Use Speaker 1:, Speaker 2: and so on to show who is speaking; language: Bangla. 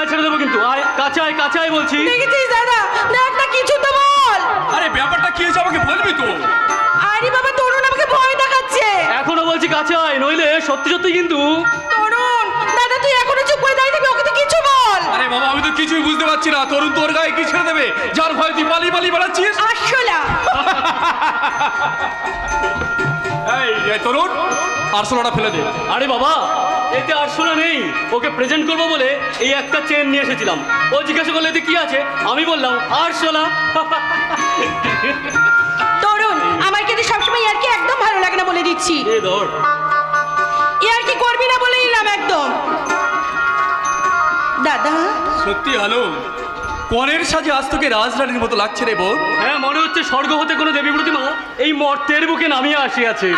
Speaker 1: গায়ে ছেড়ে দেবো কিন্তু। আয় কাছে আয়, কাছে আয় বলছি।
Speaker 2: দেখেছিস দাদা, দেখ না কিছু তো বল।
Speaker 3: আরে ব্যাপারটা কি হয়েছে আমাকে বলবি তো?
Speaker 2: আরে বাবা, তরুণ আমাকে ভয় দেখাচ্ছে।
Speaker 1: এখনো বলছি কাছে আয়, নইলে সত্যি সত্যি কিন্তু।
Speaker 2: তরুণ দাদা, তুই এখনো চুপ করে দাঁড়িয়ে থাকবি, ওকে তো কিছু বল।
Speaker 3: আরে বাবা, আমি তো কিছুই বুঝতে পারছি না। তরুণ তোর গায়ে কি ছেড়ে দেবে যার ভয় তুই পালিয়ে বেড়াচ্ছিস?
Speaker 2: আসলা
Speaker 3: এই তরুণ, আরশোলাটা ফেলে দে।
Speaker 1: আরে বাবা, এতে আরশোলা নেই। ওকে প্রেজেন্ট করবো বলে এই একটা চেন নিয়ে এসেছিলাম। ও জিজ্ঞাসা করলে এতে কি আছে, আমি বললাম আরশোলা।
Speaker 2: তরুণ, আমার কিন্তু সবসময় ইয়ার কি একদম ভালো লাগে না বলে দিচ্ছি।
Speaker 1: এ ধর।
Speaker 2: ইয়ার কি করবি না বলে নিলাম একদম। দাদা
Speaker 3: সত্যি আলো, কনের সাজে আজ তোকে রাজরানীর মতো লাগছে রে বোন।
Speaker 1: হ্যাঁ, মনে হচ্ছে স্বর্গ হতে কোনো দেবী প্রতিমা এই মর্তের বুকে নামিয়ে আসিয়াছে।